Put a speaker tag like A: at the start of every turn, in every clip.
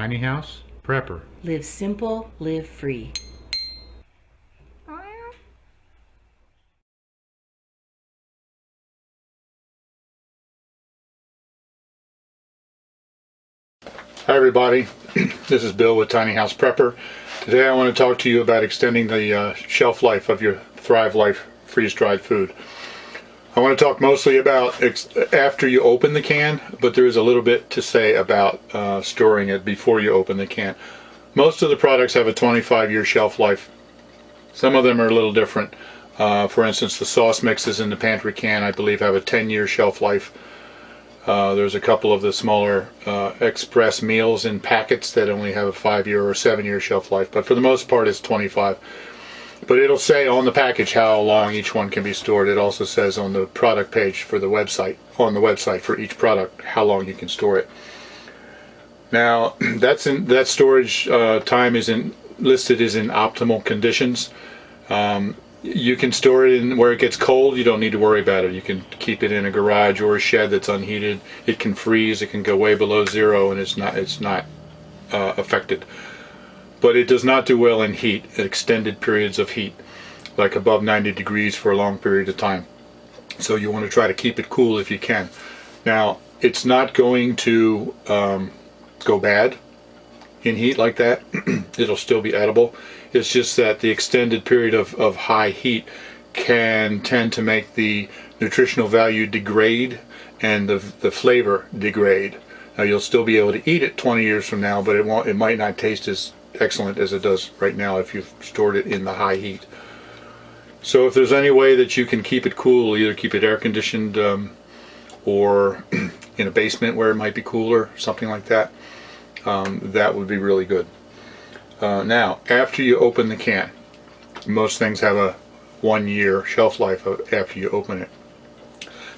A: Tiny House Prepper.
B: Live simple, live free.
A: Hi everybody, this is Bill with Tiny House Prepper. Today I want to talk to you about extending the shelf life of your Thrive Life freeze-dried food. I want to talk mostly about after you open the can, but there is a little bit to say about storing it before you open the can. Most of the products have a 25-year shelf life. Some of them are a little different. For instance, the sauce mixes in the pantry can, I believe, have a 10-year shelf life. There's a couple of the smaller express meals in packets that only have a 5-year or 7-year shelf life, but for the most part it's 25. But it'll say on the package how long each one can be stored. It also says on the product page for the website, on the website for each product, how long you can store it. Now that storage time is listed as in optimal conditions. You can store it in where it gets cold. You don't need to worry about it. You can keep it in a garage or a shed that's unheated. It can freeze. It can go way below zero, and it's not affected. But it does not do well in heat, extended periods of heat, like above 90 degrees for a long period of time. So you want to try to keep it cool if you can. Now, it's not going to go bad in heat like that. It'll still be edible. It's just that the extended period of high heat can tend to make the nutritional value degrade and the flavor degrade. Now you'll still be able to eat it 20 years from now, but it might not taste as excellent as it does right now if you've stored it in the high heat. So if there's any way that you can keep it cool, either keep it air conditioned or in a basement where it might be cooler, something like that, that would be really good. Now, after you open the can, most things have a 1-year shelf life after you open it.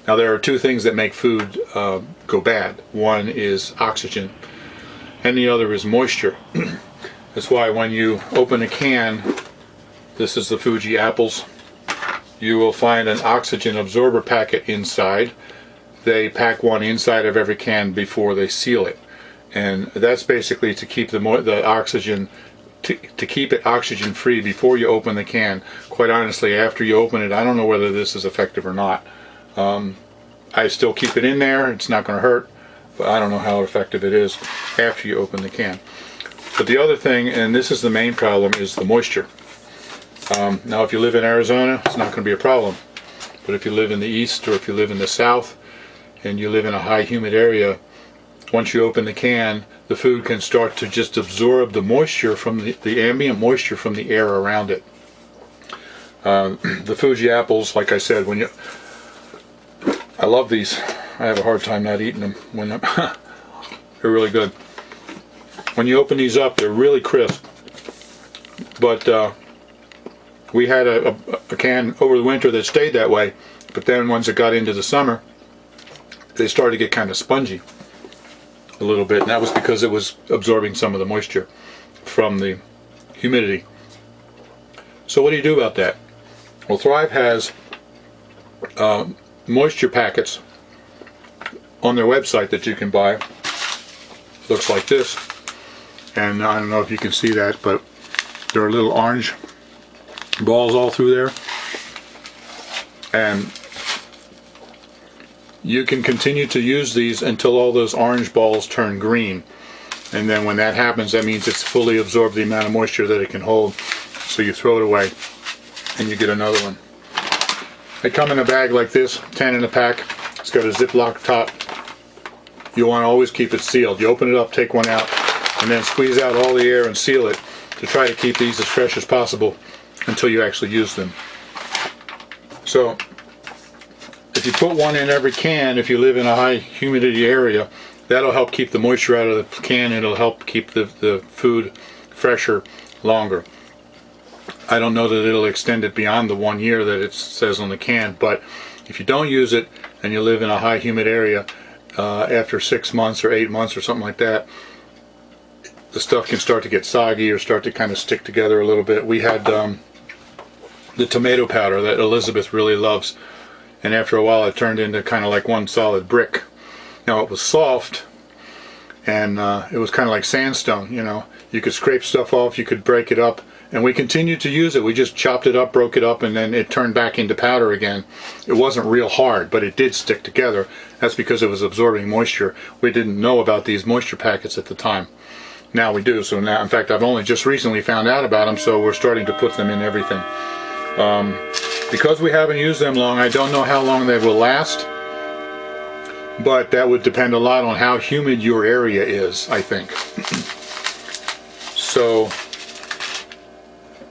A: Now, there are two things that make food go bad. One is oxygen, and the other is moisture. That's why when you open a can, this is the Fuji apples, you will find an oxygen absorber packet inside. They pack one inside of every can before they seal it. And that's basically to keep the oxygen, to keep it oxygen free before you open the can. Quite honestly, after you open it, I don't know whether this is effective or not. I still keep it in there. It's not going to hurt, but I don't know how effective it is after you open the can. But the other thing, and this is the main problem, is the moisture. Now if you live in Arizona, it's not going to be a problem. But if you live in the east or if you live in the south and you live in a high humid area, once you open the can, the food can start to just absorb the moisture from the ambient moisture from the air around it. The Fuji apples, like I said, I love these. I have a hard time not eating them when they're really good. When you open these up, they're really crisp. But we had a can over the winter that stayed that way, but then once it got into the summer, they started to get kind of spongy a little bit, and that was because it was absorbing some of the moisture from the humidity. So what do you do about that? Well, Thrive has moisture packets on their website that you can buy. Looks like this, and I don't know if you can see that, but there are little orange balls all through there, and you can continue to use these until all those orange balls turn green. And then when that happens, that means it's fully absorbed the amount of moisture that it can hold. So you throw it away and you get another one. They come in a bag like this, 10 in a pack. It's got a Ziploc top. You want to always keep it sealed. You open it up, take one out, and then squeeze out all the air and seal it to try to keep these as fresh as possible until you actually use them. So if you put one in every can, if you live in a high humidity area, that'll help keep the moisture out of the can. It'll help keep the food fresher longer. I don't know that it'll extend it beyond the 1 year that it says on the can, but if you don't use it and you live in a high humid area, after 6 months or 8 months or something like that, the stuff can start to get soggy or start to kind of stick together a little bit. We had the tomato powder that Elizabeth really loves, and after a while it turned into kind of like one solid brick. Now it was soft, and it was kind of like sandstone. You could scrape stuff off, you could break it up, and we continued to use it. We just chopped it up, broke it up, and then it turned back into powder again. It wasn't real hard, but it did stick together. That's because it was absorbing moisture. We didn't know about these moisture packets at the time. Now we do. So now, in fact, I've only just recently found out about them, so we're starting to put them in everything. Because we haven't used them long, I don't know how long they will last, but that would depend a lot on how humid your area is, I think. So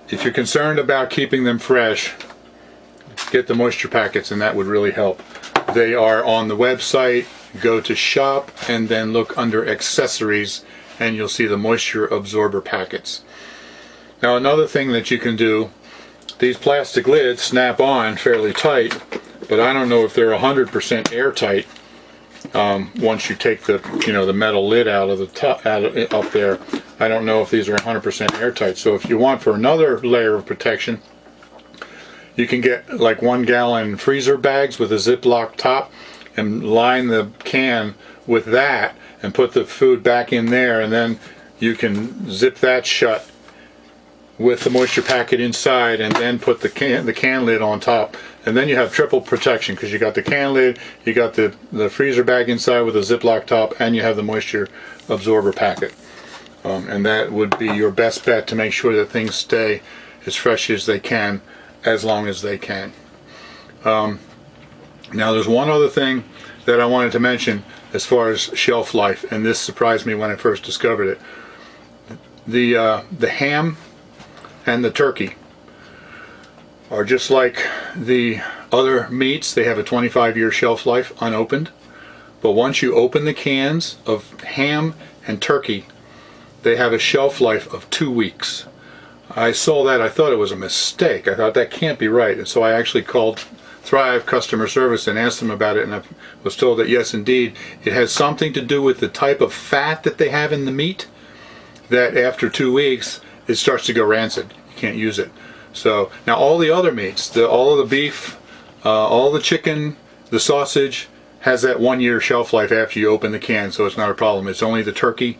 A: if you're concerned about keeping them fresh, get the moisture packets, and that would really help. They are on the website. Go to shop and then look under accessories, and you'll see the moisture absorber packets. Now, another thing that you can do, these plastic lids snap on fairly tight, but I don't know if they're 100% airtight. Once you take the metal lid out of the top, up there, I don't know if these are 100% airtight. So if you want for another layer of protection, you can get like 1 gallon freezer bags with a Ziploc top and line the can with that and put the food back in there, and then you can zip that shut with the moisture packet inside, and then put the can lid on top, and then you have triple protection, because you got the can lid, you got the freezer bag inside with a Ziploc top, and you have the moisture absorber packet. And that would be your best bet to make sure that things stay as fresh as they can, as long as they can. Now there's one other thing that I wanted to mention as far as shelf life, and this surprised me when I first discovered it. The ham and the turkey are just like the other meats. They have a 25-year shelf life unopened, but once you open the cans of ham and turkey, they have a shelf life of 2 weeks. I saw that, I thought it was a mistake. I thought that can't be right, and so I actually called Thrive customer service and asked them about it, and I was told that yes, indeed, it has something to do with the type of fat that they have in the meat, that after 2 weeks it starts to go rancid. You can't use it. So now all the other meats, all of the beef, all the chicken, the sausage, has that 1 year shelf life after you open the can, so it's not a problem. It's only the turkey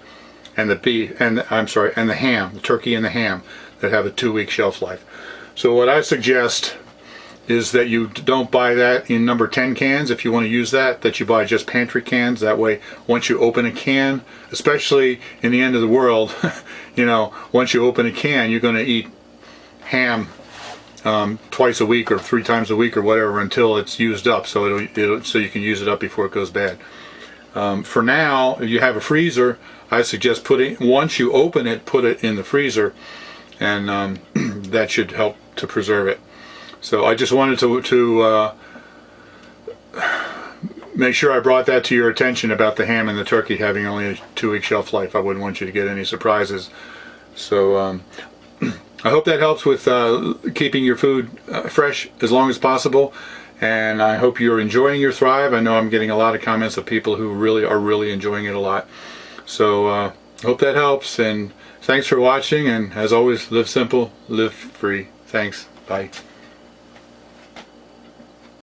A: and the beef, and the ham, the turkey and the ham, that have a 2 week shelf life. So what I suggest is that you don't buy that in number 10 cans. If you want to use that you buy just pantry cans. That way, once you open a can, especially in the end of the world, once you open a can, you're going to eat ham twice a week or 3 times a week or whatever until it's used up, so so you can use it up before it goes bad. For now, if you have a freezer, I suggest once you open it, put it in the freezer, and that should help to preserve it. So I just wanted to make sure I brought that to your attention about the ham and the turkey having only a 2 week shelf life. I wouldn't want you to get any surprises. So I hope that helps with keeping your food fresh as long as possible, and I hope you're enjoying your Thrive. I know I'm getting a lot of comments of people who are really enjoying it a lot. So hope that helps, and thanks for watching, and as always, live simple, live free. Thanks. Bye.